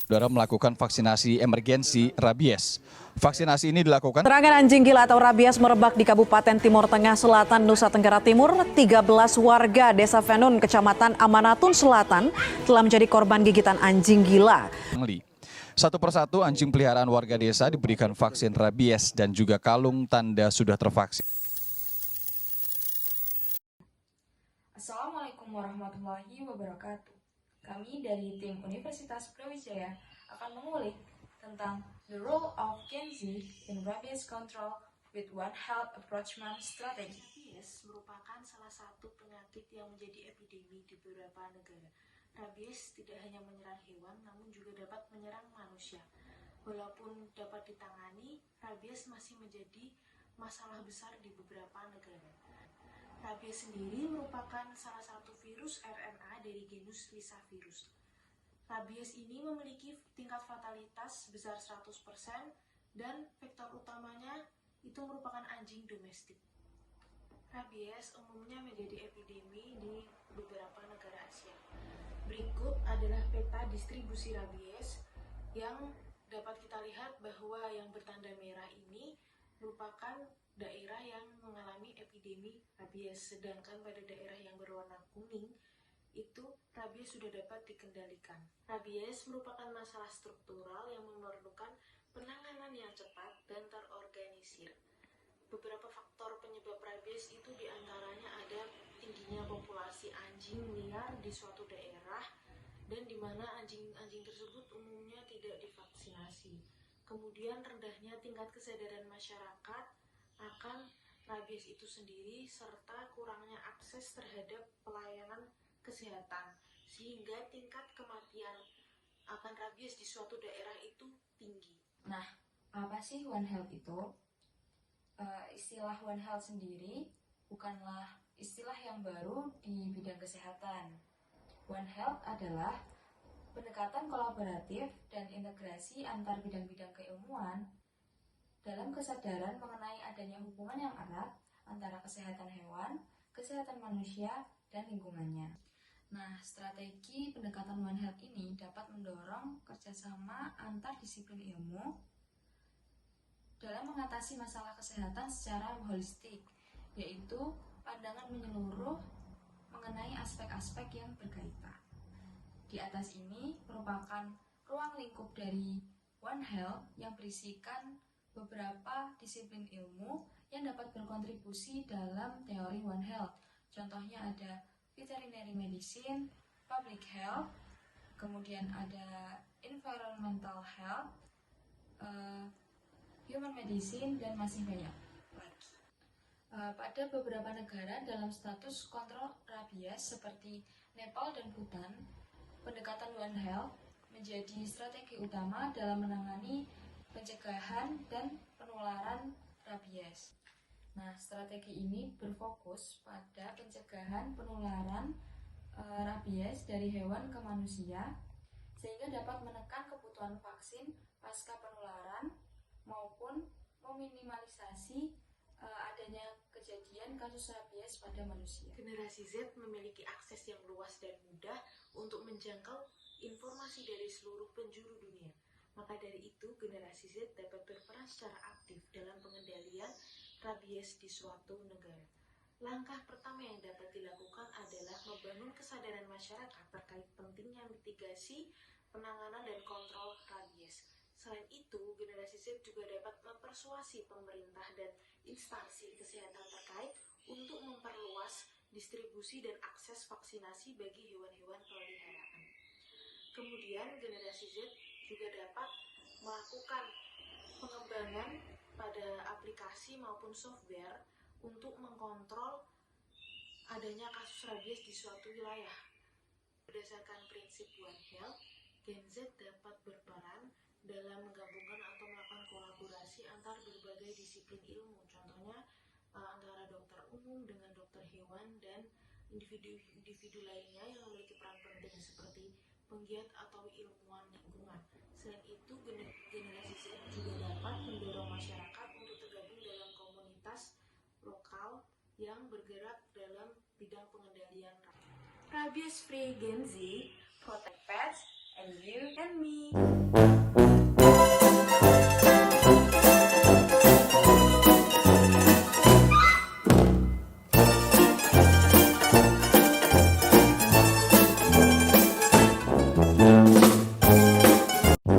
Saudara melakukan vaksinasi emergensi rabies. Vaksinasi ini dilakukan. Serangan anjing gila atau rabies merebak di Kabupaten Timur Tengah Selatan, Nusa Tenggara Timur. 13 warga Desa Venun, Kecamatan Amanatun Selatan telah menjadi korban gigitan anjing gila. Satu persatu anjing peliharaan warga desa diberikan vaksin rabies dan juga kalung tanda sudah tervaksin. Assalamualaikum warahmatullahi wabarakatuh. Kami dari tim Universitas Brawijaya akan mengulik tentang the role of Gen Z in rabies control with One Health Approachment Strategy. Rabies merupakan salah satu penyakit yang menjadi epidemi di beberapa negara. Rabies tidak hanya menyerang hewan, namun juga dapat menyerang manusia. Walaupun dapat ditangani, rabies masih menjadi masalah besar di beberapa negara. Rabies sendiri merupakan salah satu virus RNA dari genus Lyssavirus. Rabies ini memiliki tingkat fatalitas sebesar 100% dan vektor utamanya itu merupakan anjing domestik. Rabies umumnya menjadi epidemi di beberapa negara Asia. Berikut adalah peta distribusi rabies yang dapat kita lihat bahwa yang bertanda merah ini merupakan daerah yang mengalami epidemi rabies, sedangkan pada daerah yang berwarna kuning itu rabies sudah dapat dikendalikan. Rabies merupakan masalah struktural yang memerlukan penanganan yang cepat dan terorganisir. Beberapa faktor penyebab rabies itu diantaranya ada tingginya populasi anjing liar di suatu daerah dan di mana anjing-anjing tersebut umumnya tidak divaksinasi. Kemudian rendahnya tingkat kesadaran masyarakat akan rabies itu sendiri serta kurangnya akses terhadap pelayanan kesehatan sehingga tingkat kematian akan rabies di suatu daerah itu tinggi. Nah, apa sih One Health itu? Istilah One Health sendiri bukanlah istilah yang baru di bidang kesehatan. One Health adalah pendekatan kolaboratif dan integrasi antar bidang-bidang keilmuan dalam kesadaran mengenai adanya hubungan yang erat antara kesehatan hewan, kesehatan manusia, dan lingkungannya. Nah, strategi pendekatan One Health ini dapat mendorong kerjasama antar disiplin ilmu dalam mengatasi masalah kesehatan secara holistik, yaitu pandangan menyeluruh mengenai aspek-aspek yang berkaitan. Di atas ini merupakan ruang lingkup dari One Health yang berisikan beberapa disiplin ilmu yang dapat berkontribusi dalam teori One Health. Contohnya ada veterinary medicine, public health, kemudian ada environmental health, human medicine, dan masih banyak lagi. Pada beberapa negara dalam status kontrol rabies seperti Nepal dan Bhutan, pendekatan One Health menjadi strategi utama dalam menangani pencegahan dan penularan rabies. Nah, strategi ini berfokus pada pencegahan penularan rabies dari hewan ke manusia sehingga dapat menekan kebutuhan vaksin pasca penularan maupun meminimalisasi adanya kejadian kasus rabies pada manusia. Generasi Z memiliki akses yang luas dan mudah untuk menjangkau informasi dari seluruh penjuru dunia. Maka dari itu, generasi Z dapat berperan secara aktif dalam pengendalian rabies di suatu negara. Langkah pertama yang dapat dilakukan adalah membangun kesadaran masyarakat terkait pentingnya mitigasi, penanganan, dan kontrol rabies. Selain itu, generasi Z juga dapat mempersuasi pemerintah dan instansi kesehatan terkait untuk memperluas distribusi dan akses vaksinasi bagi hewan-hewan peliharaan. Kemudian, generasi Z juga dapat melakukan pengembangan pada aplikasi maupun software untuk mengkontrol adanya kasus rabies di suatu wilayah. Berdasarkan prinsip One Health, Gen Z dapat berperan dalam menggabungkan atau melakukan kolaborasi antar berbagai disiplin ilmu, contohnya antara dokter umum dengan dokter hewan dan individu lainnya yang memiliki peran penting seperti penggiat atau ilmuwan lingkungan. Selain itu, generasi Z juga dapat mendorong masyarakat untuk tergabung dalam komunitas lokal yang bergerak dalam bidang pengendalian rabies. Rabies Free Gen Z protect pets and you and me.